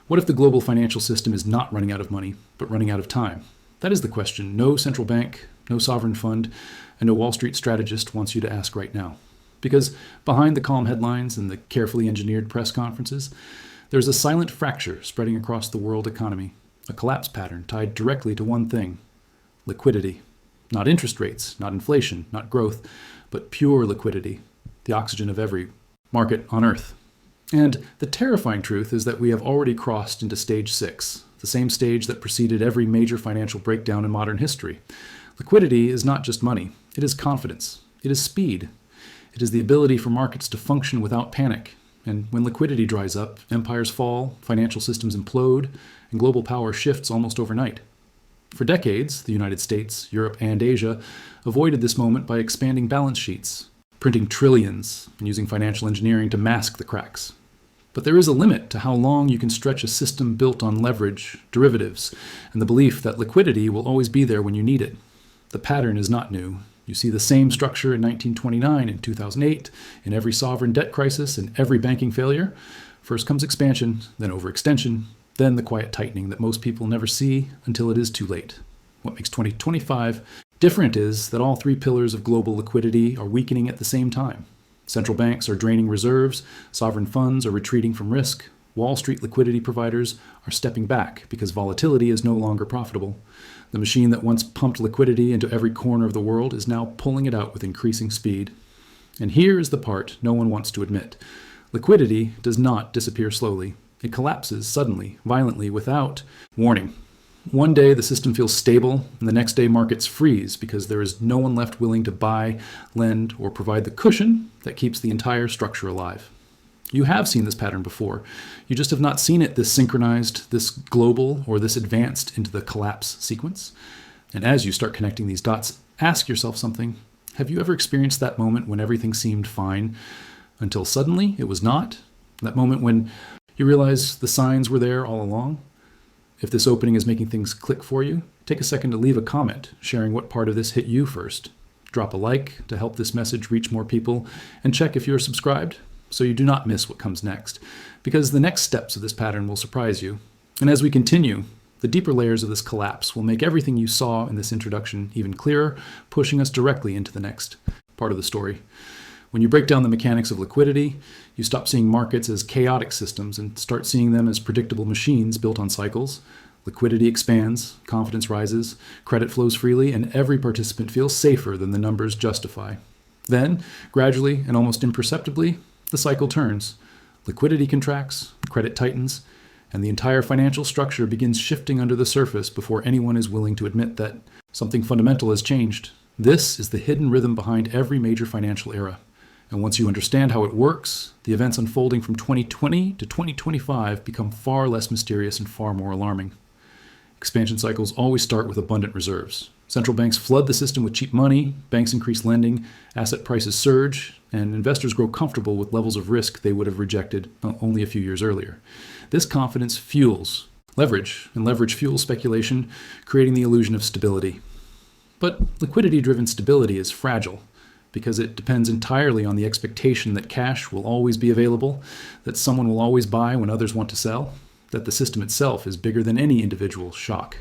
What if the global financial system is not running out of money, but running out of time? That is the question no central bank, no sovereign fund, and no Wall Street strategist wants you to ask right now. Because behind the calm headlines and the carefully engineered press conferences, there's a silent fracture spreading across the world economy, a collapse pattern tied directly to one thing: liquidity. Not interest rates, not inflation, not growth, but pure liquidity, the oxygen of every market on Earth. And the terrifying truth is that we have already crossed into stage 6, the same stage that preceded every major financial breakdown in modern history. Liquidity is not just money. It is confidence. It is speed. It is the ability for markets to function without panic. And when liquidity dries up, empires fall, financial systems implode, and global power shifts almost overnight. For decades, the United States, Europe, and Asia avoided this moment by expanding balance sheets, printing trillions, and using financial engineering to mask the cracks. But there is a limit to how long you can stretch a system built on leverage, derivatives, and the belief that liquidity will always be there when you need it. The pattern is not new. You see the same structure in 1929 and 2008, in every sovereign debt crisis and every banking failure. First comes expansion, then overextension, then the quiet tightening that most people never see until it is too late. What makes 2025 different is that all three pillars of global liquidity are weakening at the same time. Central banks are draining reserves, sovereign funds are retreating from risk, Wall Street liquidity providers are stepping back because volatility is no longer profitable. The machine that once pumped liquidity into every corner of the world is now pulling it out with increasing speed. And here is the part no one wants to admit. Liquidity does not disappear slowly. It collapses suddenly, violently, without warning. One day the system feels stable, and the next day markets freeze because there is no one left willing to buy, lend, or provide the cushion that keeps the entire structure alive. You have seen this pattern before. You just have not seen it this synchronized, this global, or this advanced into the collapse sequence. And as you start connecting these dots, ask yourself something. Have you ever experienced that moment when everything seemed fine until suddenly it was not? That moment when you realize the signs were there all along? If this opening is making things click for you, take a second to leave a comment sharing what part of this hit you first. Drop a like to help this message reach more people, and check if you're subscribed so you do not miss what comes next, because the next steps of this pattern will surprise you. And as we continue, the deeper layers of this collapse will make everything you saw in this introduction even clearer, pushing us directly into the next part of the story. When you break down the mechanics of liquidity, you stop seeing markets as chaotic systems and start seeing them as predictable machines built on cycles. Liquidity expands, confidence rises, credit flows freely, and every participant feels safer than the numbers justify. Then, gradually and almost imperceptibly, the cycle turns. Liquidity contracts, credit tightens, and the entire financial structure begins shifting under the surface before anyone is willing to admit that something fundamental has changed. This is the hidden rhythm behind every major financial era. And once you understand how it works, the events unfolding from 2020 to 2025 become far less mysterious and far more alarming. Expansion cycles always start with abundant reserves. Central banks flood the system with cheap money, banks increase lending, asset prices surge, and investors grow comfortable with levels of risk they would have rejected only a few years earlier. This confidence fuels leverage, and leverage fuels speculation, creating the illusion of stability. But liquidity-driven stability is fragile, because it depends entirely on the expectation that cash will always be available, that someone will always buy when others want to sell, that the system itself is bigger than any individual shock.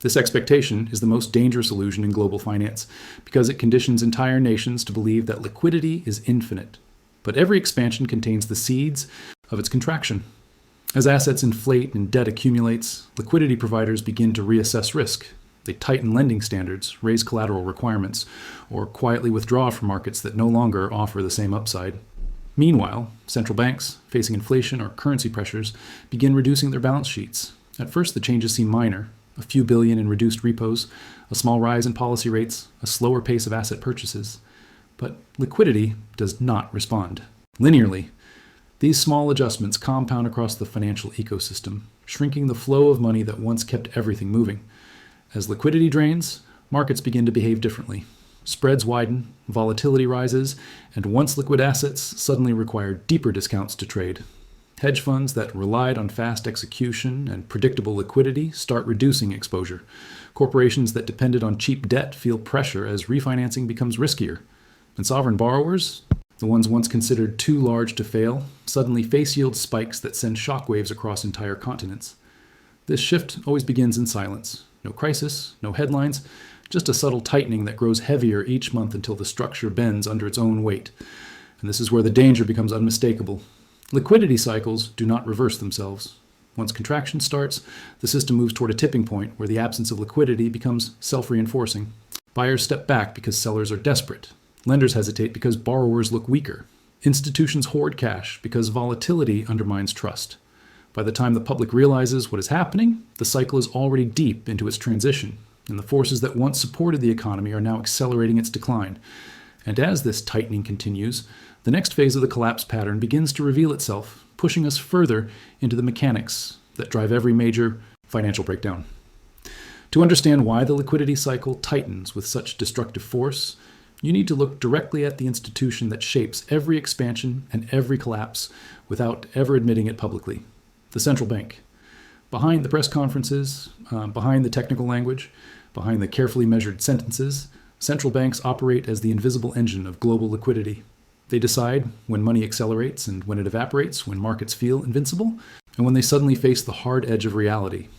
This expectation is the most dangerous illusion in global finance, because it conditions entire nations to believe that liquidity is infinite. But every expansion contains the seeds of its contraction. As assets inflate and debt accumulates, liquidity providers begin to reassess risk. They tighten lending standards, raise collateral requirements, or quietly withdraw from markets that no longer offer the same upside. Meanwhile, central banks, facing inflation or currency pressures, begin reducing their balance sheets. At first, the changes seem minor: a few billion in reduced repos, a small rise in policy rates, a slower pace of asset purchases. But liquidity does not respond. Linearly, these small adjustments compound across the financial ecosystem, shrinking the flow of money that once kept everything moving. As liquidity drains, markets begin to behave differently. Spreads widen, volatility rises, and once liquid assets suddenly require deeper discounts to trade. Hedge funds that relied on fast execution and predictable liquidity start reducing exposure. Corporations that depended on cheap debt feel pressure as refinancing becomes riskier. And sovereign borrowers, The ones once considered too large to fail suddenly face yield spikes that send shockwaves across entire continents. This shift always begins in silence. No crisis, no headlines, just a subtle tightening that grows heavier each month until the structure bends under its own weight. And this is where the danger becomes unmistakable. Liquidity cycles do not reverse themselves. Once contraction starts, the system moves toward a tipping point where the absence of liquidity becomes self-reinforcing. Buyers step back because sellers are desperate. Lenders hesitate because borrowers look weaker. Institutions hoard cash because volatility undermines trust. By the time the public realizes what is happening, the cycle is already deep into its transition, and the forces that once supported the economy are now accelerating its decline. And as this tightening continues, the next phase of the collapse pattern begins to reveal itself, pushing us further into the mechanics that drive every major financial breakdown. To understand why the liquidity cycle tightens with such destructive force, you need to look directly at the institution that shapes every expansion and every collapse without ever admitting it publicly: the central bank. Behind the press conferences, behind the technical language, behind the carefully measured sentences, central banks operate as the invisible engine of global liquidity. They decide when money accelerates and when it evaporates, when markets feel invincible, and when they suddenly face the hard edge of reality.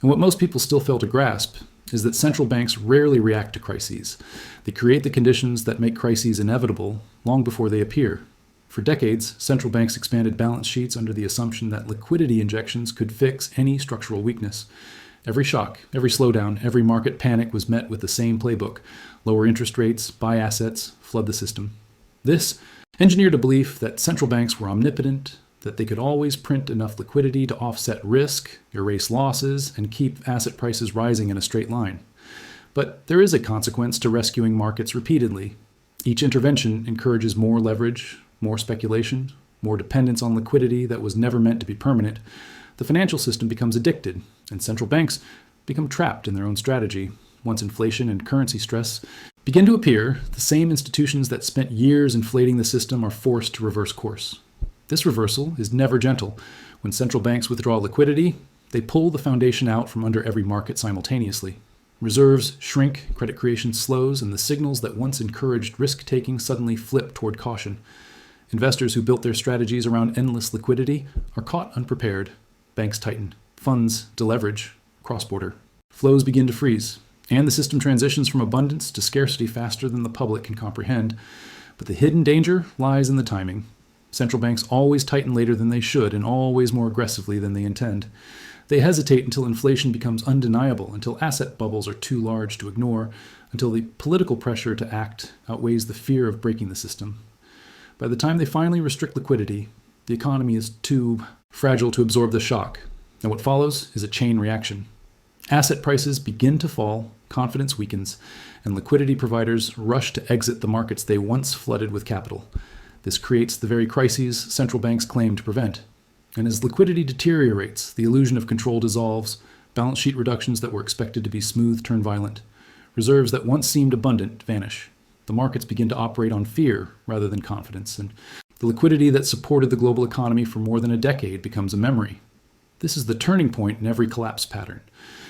And what most people still fail to grasp is that central banks rarely react to crises. They create the conditions that make crises inevitable long before they appear. For decades, central banks expanded balance sheets under the assumption that liquidity injections could fix any structural weakness. Every shock, every slowdown, every market panic was met with the same playbook: lower interest rates, buy assets, flood the system. This engineered a belief that central banks were omnipotent, that they could always print enough liquidity to offset risk, erase losses, and keep asset prices rising in a straight line. But there is a consequence to rescuing markets repeatedly. Each intervention encourages more leverage, more speculation, more dependence on liquidity that was never meant to be permanent. The financial system becomes addicted, and central banks become trapped in their own strategy. Once inflation and currency stress begin to appear, the same institutions that spent years inflating the system are forced to reverse course. This reversal is never gentle. When central banks withdraw liquidity, they pull the foundation out from under every market simultaneously. Reserves shrink, credit creation slows, and the signals that once encouraged risk-taking suddenly flip toward caution. Investors who built their strategies around endless liquidity are caught unprepared. Banks tighten, funds deleverage, cross-border. Flows begin to freeze, and the system transitions from abundance to scarcity faster than the public can comprehend. But the hidden danger lies in the timing. Central banks always tighten later than they should and always more aggressively than they intend. They hesitate until inflation becomes undeniable, until asset bubbles are too large to ignore, until the political pressure to act outweighs the fear of breaking the system. By the time they finally restrict liquidity, the economy is too fragile to absorb the shock, and what follows is a chain reaction. Asset prices begin to fall, confidence weakens, and liquidity providers rush to exit the markets they once flooded with capital. This creates the very crises central banks claim to prevent. And as liquidity deteriorates, the illusion of control dissolves, balance sheet reductions that were expected to be smooth turn violent. Reserves that once seemed abundant vanish. The markets begin to operate on fear rather than confidence, and the liquidity that supported the global economy for more than a decade becomes a memory. This is the turning point in every collapse pattern,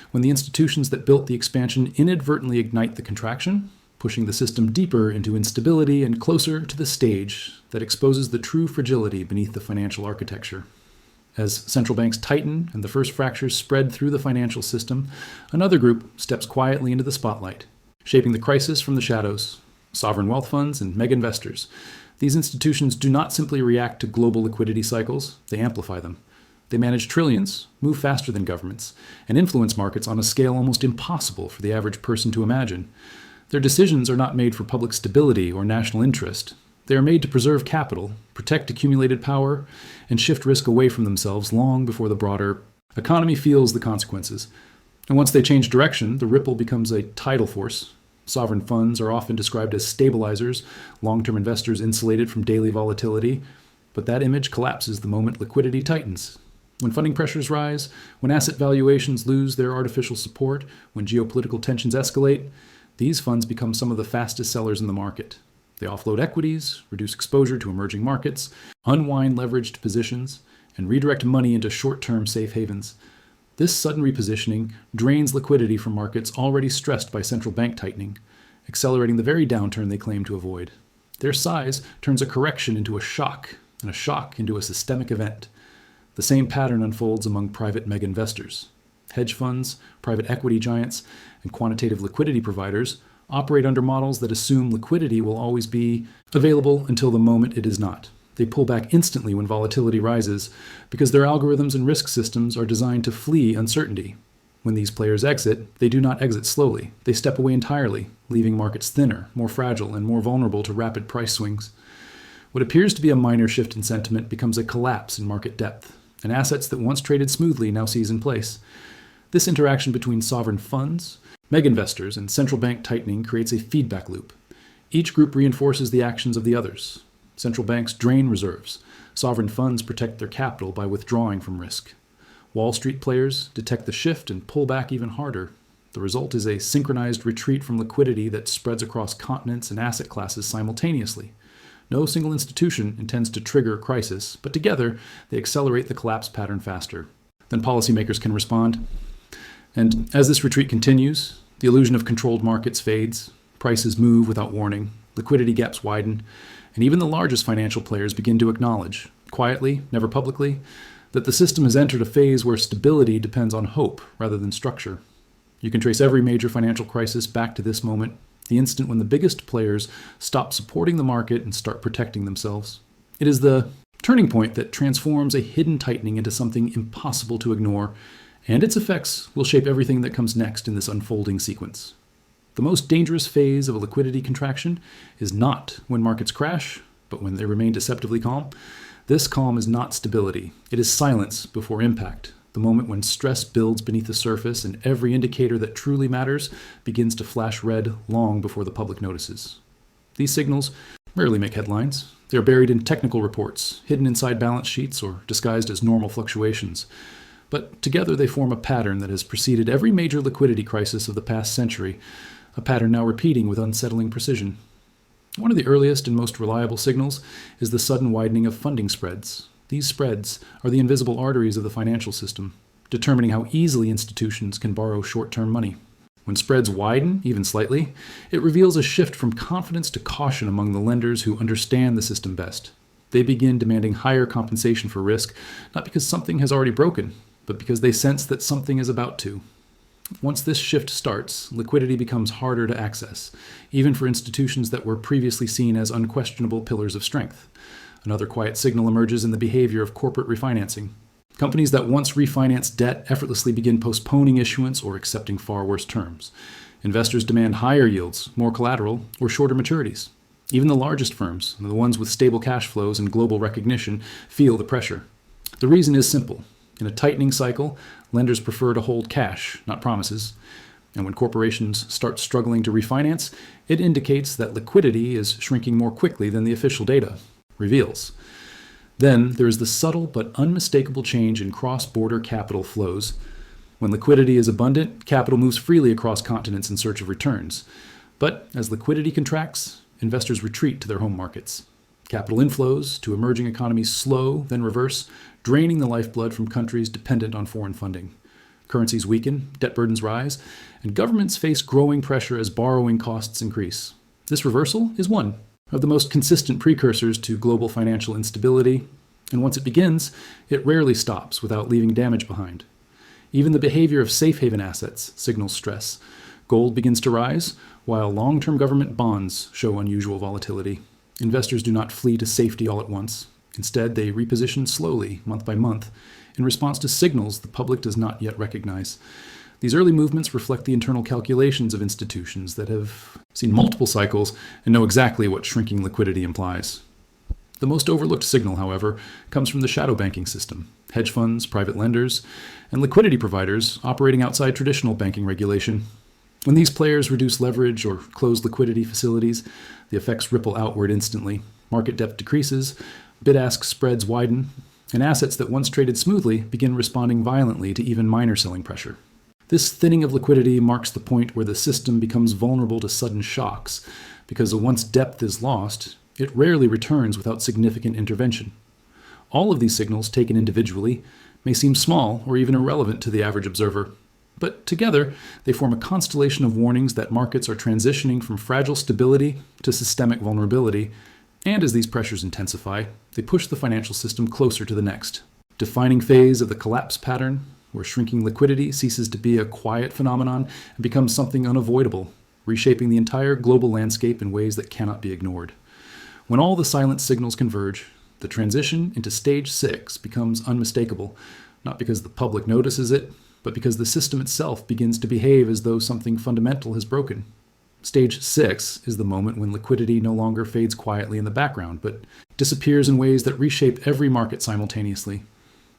when the institutions that built the expansion inadvertently ignite the contraction, pushing the system deeper into instability and closer to the stage that exposes the true fragility beneath the financial architecture. As central banks tighten and the first fractures spread through the financial system, another group steps quietly into the spotlight, shaping the crisis from the shadows: sovereign wealth funds and mega investors. These institutions do not simply react to global liquidity cycles, they amplify them. They manage trillions, move faster than governments, and influence markets on a scale almost impossible for the average person to imagine. Their decisions are not made for public stability or national interest. They are made to preserve capital, protect accumulated power, and shift risk away from themselves long before the broader economy feels the consequences. And once they change direction, the ripple becomes a tidal force. Sovereign funds are often described as stabilizers, long-term investors insulated from daily volatility. But that image collapses the moment liquidity tightens. When funding pressures rise, when asset valuations lose their artificial support, when geopolitical tensions escalate, these funds become some of the fastest sellers in the market. They offload equities, reduce exposure to emerging markets, unwind leveraged positions, and redirect money into short-term safe havens. This sudden repositioning drains liquidity from markets already stressed by central bank tightening, accelerating the very downturn they claim to avoid. Their size turns a correction into a shock, and a shock into a systemic event. The same pattern unfolds among private mega investors. Hedge funds, private equity giants, and quantitative liquidity providers operate under models that assume liquidity will always be available until the moment it is not. They pull back instantly when volatility rises because their algorithms and risk systems are designed to flee uncertainty. When these players exit, they do not exit slowly. They step away entirely, leaving markets thinner, more fragile, and more vulnerable to rapid price swings. What appears to be a minor shift in sentiment becomes a collapse in market depth, and assets that once traded smoothly now seize in place. This interaction between sovereign funds, mega investors, and central bank tightening creates a feedback loop. Each group reinforces the actions of the others. Central banks drain reserves. Sovereign funds protect their capital by withdrawing from risk. Wall Street players detect the shift and pull back even harder. The result is a synchronized retreat from liquidity that spreads across continents and asset classes simultaneously. No single institution intends to trigger a crisis, but together they accelerate the collapse pattern faster. Then policymakers can respond. And as this retreat continues, the illusion of controlled markets fades, prices move without warning, liquidity gaps widen, and even the largest financial players begin to acknowledge, quietly, never publicly, that the system has entered a phase where stability depends on hope rather than structure. You can trace every major financial crisis back to this moment, the instant when the biggest players stop supporting the market and start protecting themselves. It is the turning point that transforms a hidden tightening into something impossible to ignore, and its effects will shape everything that comes next in this unfolding sequence. The most dangerous phase of a liquidity contraction is not when markets crash, but when they remain deceptively calm. This calm is not stability. It is silence before impact, the moment when stress builds beneath the surface and every indicator that truly matters begins to flash red long before the public notices. These signals rarely make headlines. They are buried in technical reports, hidden inside balance sheets, or disguised as normal fluctuations. But together they form a pattern that has preceded every major liquidity crisis of the past century, a pattern now repeating with unsettling precision. One of the earliest and most reliable signals is the sudden widening of funding spreads. These spreads are the invisible arteries of the financial system, determining how easily institutions can borrow short-term money. When spreads widen, even slightly, it reveals a shift from confidence to caution among the lenders who understand the system best. They begin demanding higher compensation for risk, not because something has already broken, but because they sense that something is about to. Once this shift starts, liquidity becomes harder to access, even for institutions that were previously seen as unquestionable pillars of strength. Another quiet signal emerges in the behavior of corporate refinancing. Companies that once refinanced debt effortlessly begin postponing issuance or accepting far worse terms. Investors demand higher yields, more collateral, or shorter maturities. Even the largest firms, the ones with stable cash flows and global recognition, feel the pressure. The reason is simple. In a tightening cycle, lenders prefer to hold cash, not promises. And when corporations start struggling to refinance, it indicates that liquidity is shrinking more quickly than the official data reveals. Then there is the subtle but unmistakable change in cross-border capital flows. When liquidity is abundant, capital moves freely across continents in search of returns. But as liquidity contracts, investors retreat to their home markets. Capital inflows to emerging economies slow, then reverse, draining the lifeblood from countries dependent on foreign funding. Currencies weaken, debt burdens rise, and governments face growing pressure as borrowing costs increase. This reversal is one of the most consistent precursors to global financial instability, and once it begins, it rarely stops without leaving damage behind. Even the behavior of safe haven assets signals stress. Gold begins to rise, while long-term government bonds show unusual volatility. Investors do not flee to safety all at once. Instead, they reposition slowly, month by month, in response to signals the public does not yet recognize. These early movements reflect the internal calculations of institutions that have seen multiple cycles and know exactly what shrinking liquidity implies. The most overlooked signal, however, comes from the shadow banking system. Hedge funds, private lenders, and liquidity providers operating outside traditional banking regulation. When these players reduce leverage or close liquidity facilities, the effects ripple outward instantly. Market depth decreases, bid-ask spreads widen, and assets that once traded smoothly begin responding violently to even minor selling pressure. This thinning of liquidity marks the point where the system becomes vulnerable to sudden shocks, because once depth is lost, it rarely returns without significant intervention. All of these signals, taken individually, may seem small or even irrelevant to the average observer, but together they form a constellation of warnings that markets are transitioning from fragile stability to systemic vulnerability, And as these pressures intensify, they push the financial system closer to the next defining phase of the collapse pattern, where shrinking liquidity ceases to be a quiet phenomenon and becomes something unavoidable, reshaping the entire global landscape in ways that cannot be ignored. When all the silent signals converge, the transition into stage 6 becomes unmistakable, not because the public notices it, but because the system itself begins to behave as though something fundamental has broken. Stage 6 is the moment when liquidity no longer fades quietly in the background, but disappears in ways that reshape every market simultaneously.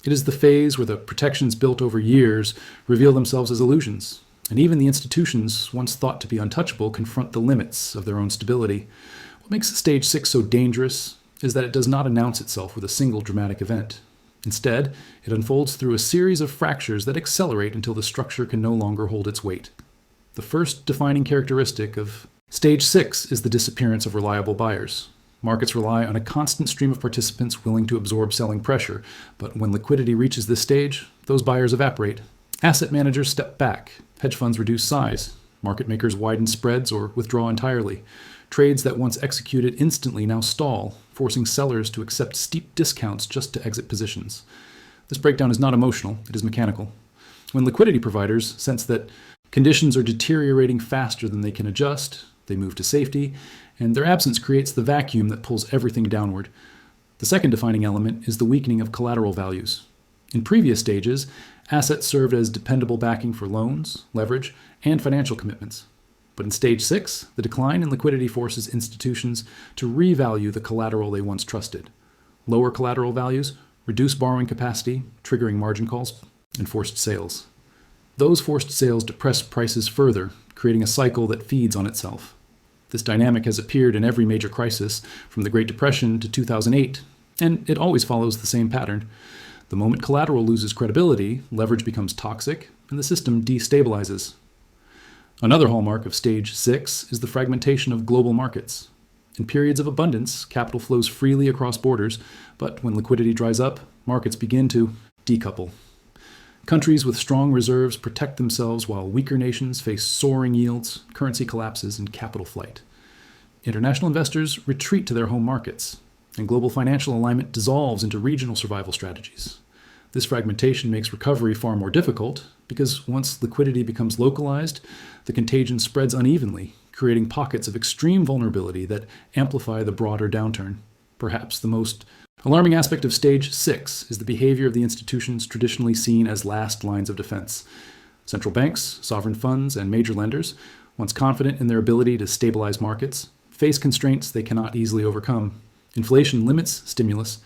It is the phase where the protections built over years reveal themselves as illusions, and even the institutions once thought to be untouchable confront the limits of their own stability. What makes Stage 6 so dangerous is that it does not announce itself with a single dramatic event. Instead, it unfolds through a series of fractures that accelerate until the structure can no longer hold its weight. The first defining characteristic of Stage 6 is the disappearance of reliable buyers. Markets rely on a constant stream of participants willing to absorb selling pressure, but when liquidity reaches this stage, those buyers evaporate. Asset managers step back, hedge funds reduce size, market makers widen spreads or withdraw entirely. Trades that once executed instantly now stall, forcing sellers to accept steep discounts just to exit positions. This breakdown is not emotional, it is mechanical. When liquidity providers sense that conditions are deteriorating faster than they can adjust, they move to safety, and their absence creates the vacuum that pulls everything downward. The second defining element is the weakening of collateral values. In previous stages, assets served as dependable backing for loans, leverage, and financial commitments. But in Stage 6, the decline in liquidity forces institutions to revalue the collateral they once trusted. Lower collateral values reduce borrowing capacity, triggering margin calls, and forced sales. Those forced sales depress prices further, creating a cycle that feeds on itself. This dynamic has appeared in every major crisis, from the Great Depression to 2008, and it always follows the same pattern. The moment collateral loses credibility, leverage becomes toxic, and the system destabilizes. Another hallmark of Stage 6 is the fragmentation of global markets. In periods of abundance, capital flows freely across borders, but when liquidity dries up, markets begin to decouple. Countries with strong reserves protect themselves while weaker nations face soaring yields, currency collapses, and capital flight. International investors retreat to their home markets, and global financial alignment dissolves into regional survival strategies. This fragmentation makes recovery far more difficult because once liquidity becomes localized, the contagion spreads unevenly, creating pockets of extreme vulnerability that amplify the broader downturn. Perhaps the most alarming aspect of Stage 6 is the behavior of the institutions traditionally seen as last lines of defense. Central banks, sovereign funds, and major lenders, once confident in their ability to stabilize markets, face constraints they cannot easily overcome. Inflation limits stimulus,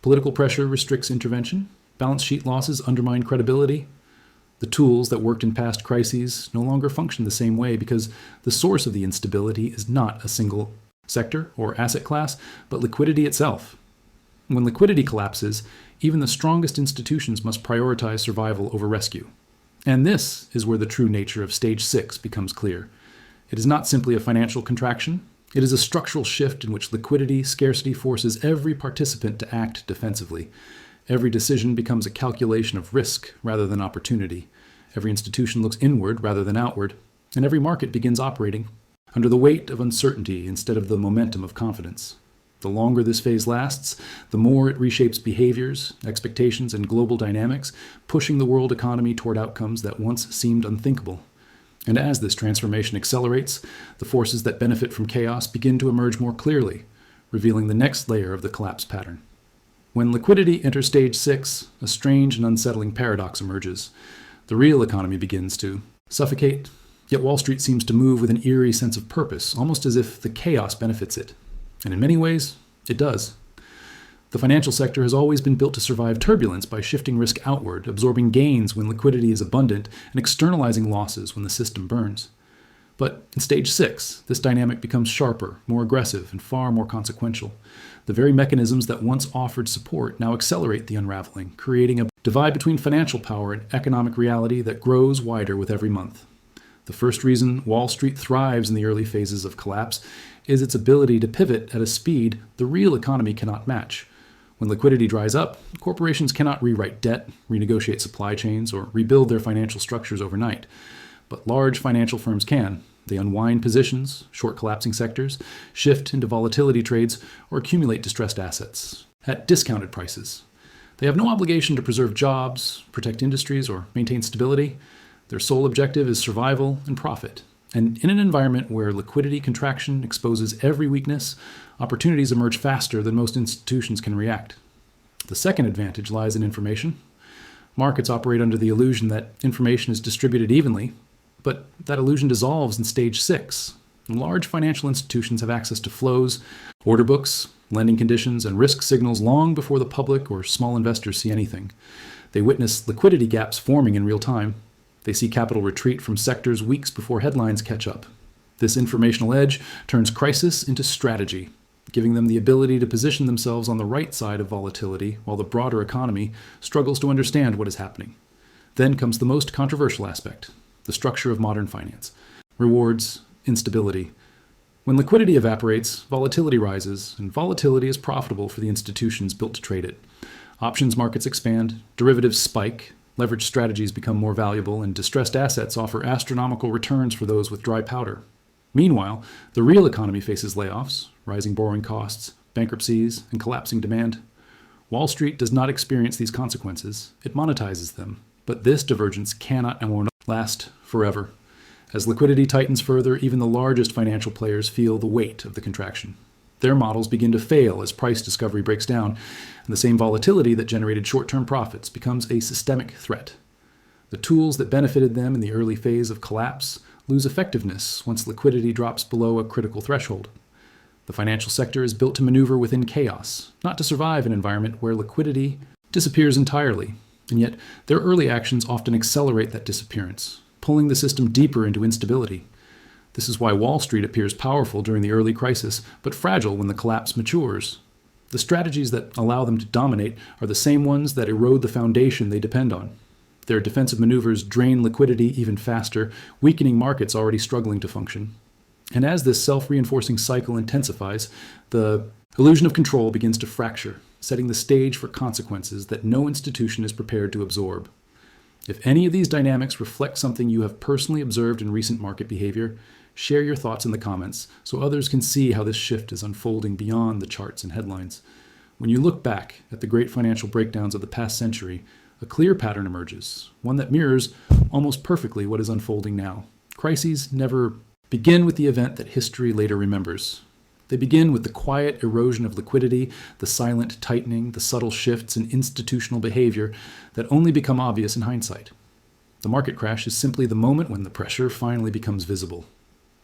political pressure restricts intervention, balance sheet losses undermine credibility. The tools that worked in past crises no longer function the same way because the source of the instability is not a single sector or asset class, but liquidity itself. When liquidity collapses, even the strongest institutions must prioritize survival over rescue. And this is where the true nature of Stage 6 becomes clear. It is not simply a financial contraction. It is a structural shift in which liquidity scarcity forces every participant to act defensively. Every decision becomes a calculation of risk rather than opportunity. Every institution looks inward rather than outward. And every market begins operating under the weight of uncertainty instead of the momentum of confidence. The longer this phase lasts, the more it reshapes behaviors, expectations, and global dynamics, pushing the world economy toward outcomes that once seemed unthinkable. And as this transformation accelerates, the forces that benefit from chaos begin to emerge more clearly, revealing the next layer of the collapse pattern. When liquidity enters Stage 6, a strange and unsettling paradox emerges. The real economy begins to suffocate, yet Wall Street seems to move with an eerie sense of purpose, almost as if the chaos benefits it. And in many ways, it does. The financial sector has always been built to survive turbulence by shifting risk outward, absorbing gains when liquidity is abundant, and externalizing losses when the system burns. But in Stage 6, this dynamic becomes sharper, more aggressive, and far more consequential. The very mechanisms that once offered support now accelerate the unraveling, creating a divide between financial power and economic reality that grows wider with every month. The first reason Wall Street thrives in the early phases of collapse is its ability to pivot at a speed the real economy cannot match. When liquidity dries up, corporations cannot rewrite debt, renegotiate supply chains, or rebuild their financial structures overnight. But large financial firms can, They unwind positions, short collapsing sectors, shift into volatility trades, or accumulate distressed assets at discounted prices. They have no obligation to preserve jobs, protect industries, or maintain stability. Their sole objective is survival and profit. And in an environment where liquidity contraction exposes every weakness, opportunities emerge faster than most institutions can react. The second advantage lies in information. Markets operate under the illusion that information is distributed evenly, but that illusion dissolves in stage 6. Large financial institutions have access to flows, order books, lending conditions, and risk signals long before the public or small investors see anything. They witness liquidity gaps forming in real time. They see capital retreat from sectors weeks before headlines catch up. This informational edge turns crisis into strategy, giving them the ability to position themselves on the right side of volatility while the broader economy struggles to understand what is happening. Then comes the most controversial aspect, the structure of modern finance. Rewards instability. When liquidity evaporates, volatility rises, and volatility is profitable for the institutions built to trade it. Options markets expand, derivatives spike, leveraged strategies become more valuable, and distressed assets offer astronomical returns for those with dry powder. Meanwhile, the real economy faces layoffs, rising borrowing costs, bankruptcies, and collapsing demand. Wall Street does not experience these consequences. It monetizes them. But this divergence cannot and won't last forever. As liquidity tightens further, even the largest financial players feel the weight of the contraction. Their models begin to fail as price discovery breaks down, and the same volatility that generated short-term profits becomes a systemic threat. The tools that benefited them in the early phase of collapse lose effectiveness once liquidity drops below a critical threshold. The financial sector is built to maneuver within chaos, not to survive an environment where liquidity disappears entirely, and yet their early actions often accelerate that disappearance, pulling the system deeper into instability. This is why Wall Street appears powerful during the early crisis, but fragile when the collapse matures. The strategies that allow them to dominate are the same ones that erode the foundation they depend on. Their defensive maneuvers drain liquidity even faster, weakening markets already struggling to function. And as this self-reinforcing cycle intensifies, the illusion of control begins to fracture, setting the stage for consequences that no institution is prepared to absorb. If any of these dynamics reflect something you have personally observed in recent market behavior, share your thoughts in the comments so others can see how this shift is unfolding beyond the charts and headlines. When you look back at the great financial breakdowns of the past century, a clear pattern emerges, one that mirrors almost perfectly what is unfolding now. Crises never begin with the event that history later remembers. They begin with the quiet erosion of liquidity, the silent tightening, the subtle shifts in institutional behavior that only become obvious in hindsight. The market crash is simply the moment when the pressure finally becomes visible.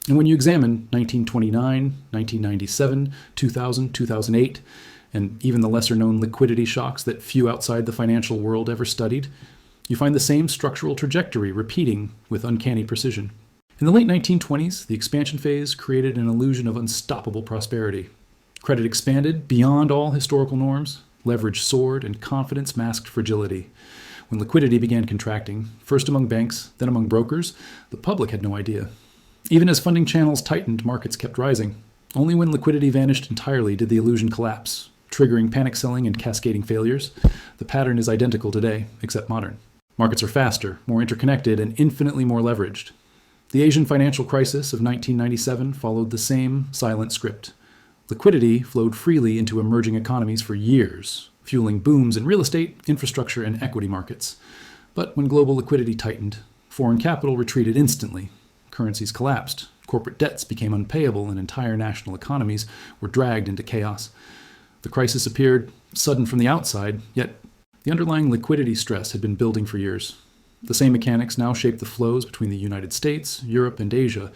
And when you examine 1929, 1997, 2000, 2008, and even the lesser-known liquidity shocks that few outside the financial world ever studied, you find the same structural trajectory repeating with uncanny precision. In the late 1920s, the expansion phase created an illusion of unstoppable prosperity. Credit expanded beyond all historical norms, leverage soared, and confidence masked fragility. When liquidity began contracting, first among banks, then among brokers, the public had no idea. Even as funding channels tightened, markets kept rising. Only when liquidity vanished entirely did the illusion collapse, triggering panic selling and cascading failures. The pattern is identical today, except modern. Markets are faster, more interconnected, and infinitely more leveraged. The Asian financial crisis of 1997 followed the same silent script. Liquidity flowed freely into emerging economies for years, fueling booms in real estate, infrastructure, and equity markets. But when global liquidity tightened, foreign capital retreated instantly. Currencies collapsed, corporate debts became unpayable, and entire national economies were dragged into chaos. The crisis appeared sudden from the outside, yet the underlying liquidity stress had been building for years. The same mechanics now shape the flows between the United States, Europe, and Asia,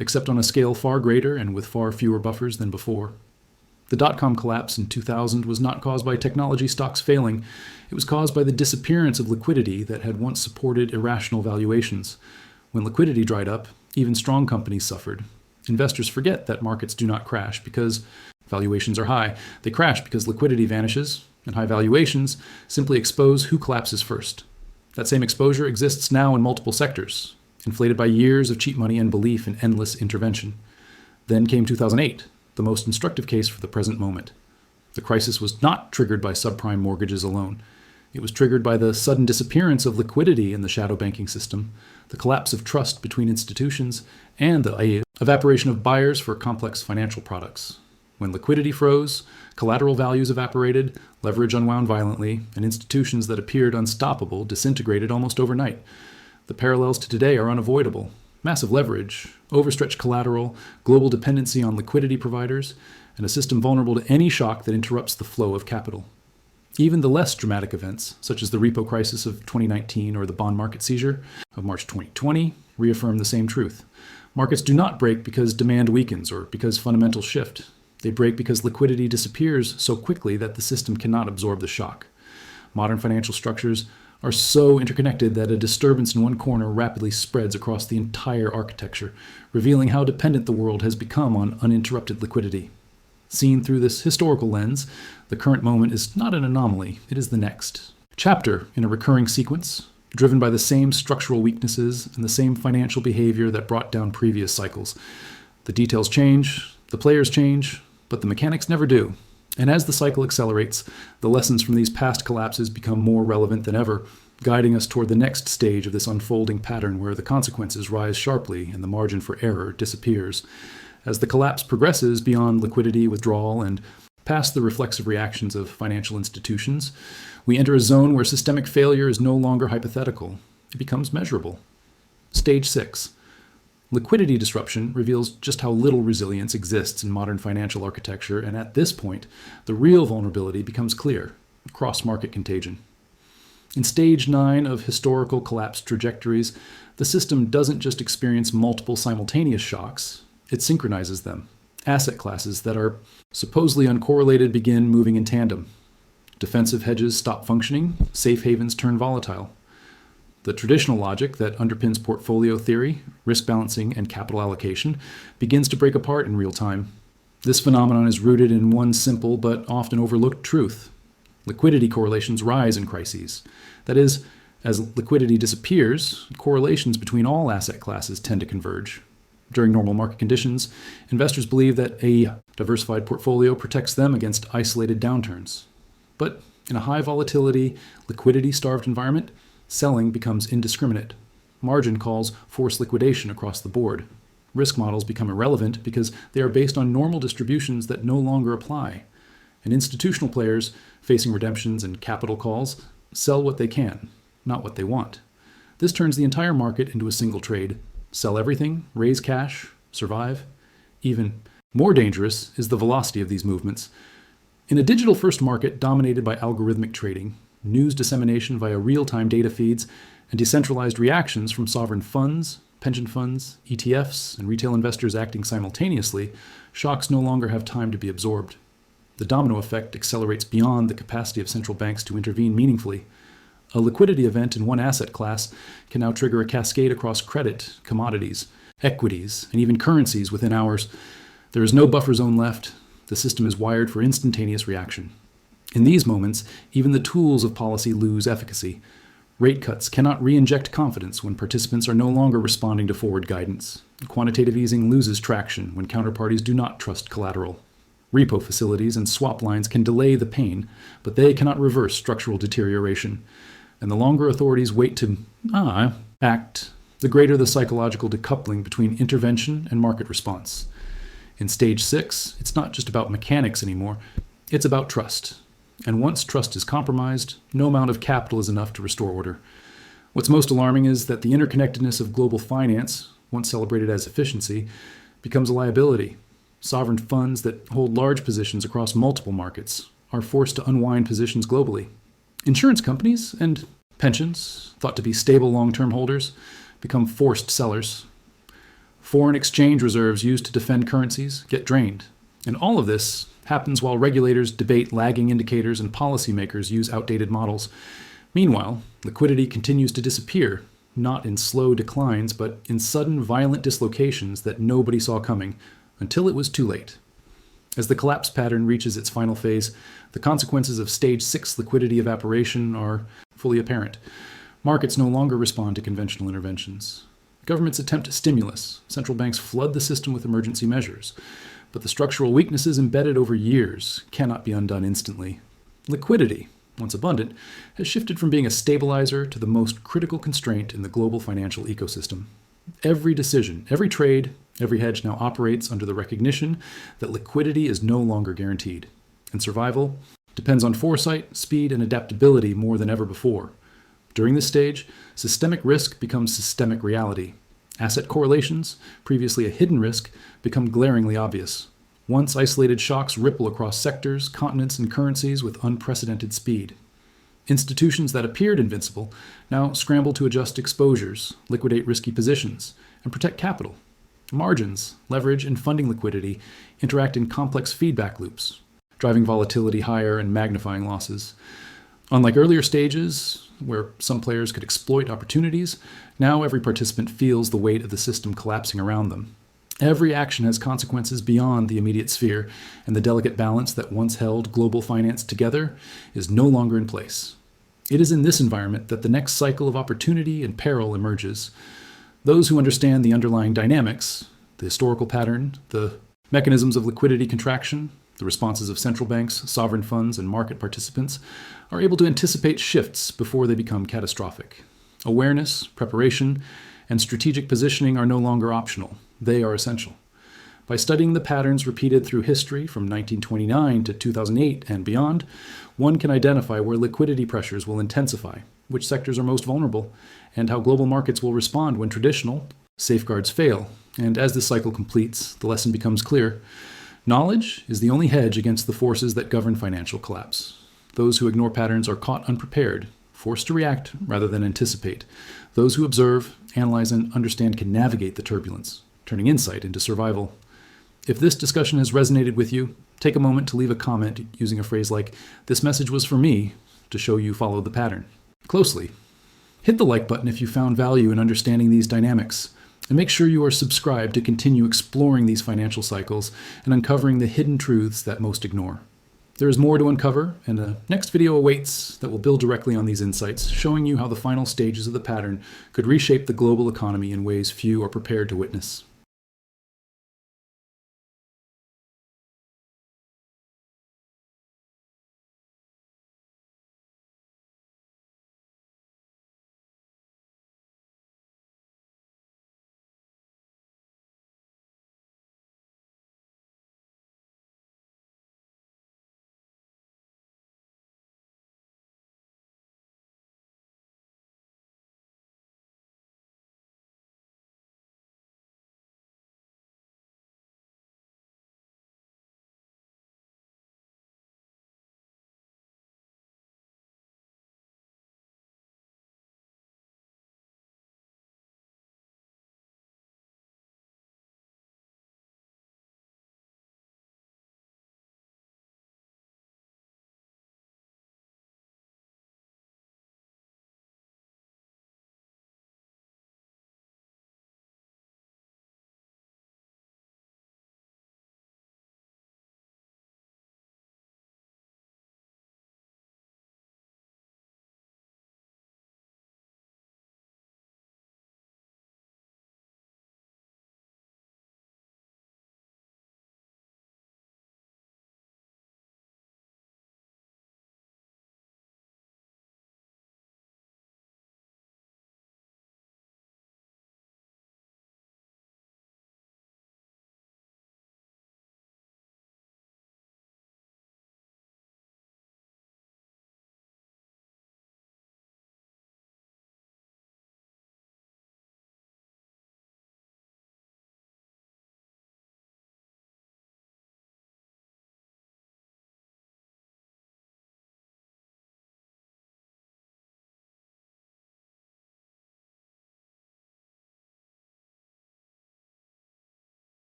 except on a scale far greater and with far fewer buffers than before. The dot-com collapse in 2000 was not caused by technology stocks failing. It was caused by the disappearance of liquidity that had once supported irrational valuations. When liquidity dried up, even strong companies suffered. Investors forget that markets do not crash because valuations are high. They crash because liquidity vanishes, and high valuations simply expose who collapses first. That same exposure exists now in multiple sectors, inflated by years of cheap money and belief in endless intervention. Then came 2008, the most instructive case for the present moment. The crisis was not triggered by subprime mortgages alone. It was triggered by the sudden disappearance of liquidity in the shadow banking system, the collapse of trust between institutions, and the evaporation of buyers for complex financial products. When liquidity froze, collateral values evaporated, leverage unwound violently, and institutions that appeared unstoppable disintegrated almost overnight. The parallels to today are unavoidable. Massive leverage, overstretched collateral, global dependency on liquidity providers, and a system vulnerable to any shock that interrupts the flow of capital. Even the less dramatic events, such as the repo crisis of 2019 or the bond market seizure of March 2020, reaffirm the same truth. Markets do not break because demand weakens or because fundamentals shift. They break because liquidity disappears so quickly that the system cannot absorb the shock. Modern financial structures are so interconnected that a disturbance in one corner rapidly spreads across the entire architecture, revealing how dependent the world has become on uninterrupted liquidity. Seen through this historical lens, the current moment is not an anomaly, it is the next chapter in a recurring sequence, driven by the same structural weaknesses and the same financial behavior that brought down previous cycles. The details change, the players change, but the mechanics never do. And as the cycle accelerates, the lessons from these past collapses become more relevant than ever, guiding us toward the next stage of this unfolding pattern where the consequences rise sharply and the margin for error disappears. As the collapse progresses beyond liquidity withdrawal and past the reflexive reactions of financial institutions, we enter a zone where systemic failure is no longer hypothetical. It becomes measurable. Stage 6. Liquidity disruption reveals just how little resilience exists in modern financial architecture, and at this point, the real vulnerability becomes clear: cross-market contagion. In stage 9 of historical collapse trajectories, the system doesn't just experience multiple simultaneous shocks, it synchronizes them. Asset classes that are supposedly uncorrelated begin moving in tandem. Defensive hedges stop functioning, safe havens turn volatile. The traditional logic that underpins portfolio theory, risk balancing, and capital allocation begins to break apart in real time. This phenomenon is rooted in one simple but often overlooked truth. Liquidity correlations rise in crises. That is, as liquidity disappears, correlations between all asset classes tend to converge. During normal market conditions, investors believe that a diversified portfolio protects them against isolated downturns. But in a high volatility, liquidity-starved environment, selling becomes indiscriminate. Margin calls force liquidation across the board. Risk models become irrelevant because they are based on normal distributions that no longer apply. And institutional players, facing redemptions and capital calls, sell what they can, not what they want. This turns the entire market into a single trade. Sell everything, raise cash, survive. Even more dangerous is the velocity of these movements. In a digital-first market dominated by algorithmic trading, news dissemination via real-time data feeds, and decentralized reactions from sovereign funds, pension funds, ETFs, and retail investors acting simultaneously, shocks no longer have time to be absorbed. The domino effect accelerates beyond the capacity of central banks to intervene meaningfully. A liquidity event in one asset class can now trigger a cascade across credit, commodities, equities, and even currencies within hours. There is no buffer zone left. The system is wired for instantaneous reaction. In these moments, even the tools of policy lose efficacy. Rate cuts cannot re-inject confidence when participants are no longer responding to forward guidance. Quantitative easing loses traction when counterparties do not trust collateral. Repo facilities and swap lines can delay the pain, but they cannot reverse structural deterioration. And the longer authorities wait to act, the greater the psychological decoupling between intervention and market response. In stage 6, it's not just about mechanics anymore, it's about trust. And once trust is compromised, no amount of capital is enough to restore order. What's most alarming is that the interconnectedness of global finance, once celebrated as efficiency, becomes a liability. Sovereign funds that hold large positions across multiple markets are forced to unwind positions globally. Insurance companies and pensions, thought to be stable long-term holders, become forced sellers. Foreign exchange reserves used to defend currencies get drained. And all of this happens while regulators debate lagging indicators and policymakers use outdated models. Meanwhile, liquidity continues to disappear, not in slow declines, but in sudden violent dislocations that nobody saw coming, until it was too late. As the collapse pattern reaches its final phase, the consequences of stage 6 liquidity evaporation are fully apparent. Markets no longer respond to conventional interventions. Governments attempt stimulus. Central banks flood the system with emergency measures. But the structural weaknesses embedded over years cannot be undone instantly. Liquidity, once abundant, has shifted from being a stabilizer to the most critical constraint in the global financial ecosystem. Every decision, every trade, every hedge now operates under the recognition that liquidity is no longer guaranteed, and survival depends on foresight, speed, and adaptability more than ever before. During this stage, systemic risk becomes systemic reality. Asset correlations, previously a hidden risk, become glaringly obvious. Once isolated shocks ripple across sectors, continents, and currencies with unprecedented speed. Institutions that appeared invincible now scramble to adjust exposures, liquidate risky positions, and protect capital. Margins, leverage, and funding liquidity interact in complex feedback loops, driving volatility higher and magnifying losses. Unlike earlier stages, where some players could exploit opportunities, now every participant feels the weight of the system collapsing around them. Every action has consequences beyond the immediate sphere, and the delicate balance that once held global finance together is no longer in place. It is in this environment that the next cycle of opportunity and peril emerges. Those who understand the underlying dynamics, the historical pattern, the mechanisms of liquidity contraction, the responses of central banks, sovereign funds, and market participants, are able to anticipate shifts before they become catastrophic. Awareness, preparation, and strategic positioning are no longer optional. They are essential. By studying the patterns repeated through history from 1929 to 2008 and beyond, one can identify where liquidity pressures will intensify, which sectors are most vulnerable, and how global markets will respond when traditional safeguards fail. And as this cycle completes, the lesson becomes clear. Knowledge is the only hedge against the forces that govern financial collapse. Those who ignore patterns are caught unprepared, forced to react rather than anticipate. Those who observe, analyze, and understand can navigate the turbulence, turning insight into survival. If this discussion has resonated with you, take a moment to leave a comment using a phrase like, "This message was for me," to show you followed the pattern closely. Hit the like button if you found value in understanding these dynamics, and make sure you are subscribed to continue exploring these financial cycles and uncovering the hidden truths that most ignore. There is more to uncover, and a next video awaits that will build directly on these insights, showing you how the final stages of the pattern could reshape the global economy in ways few are prepared to witness.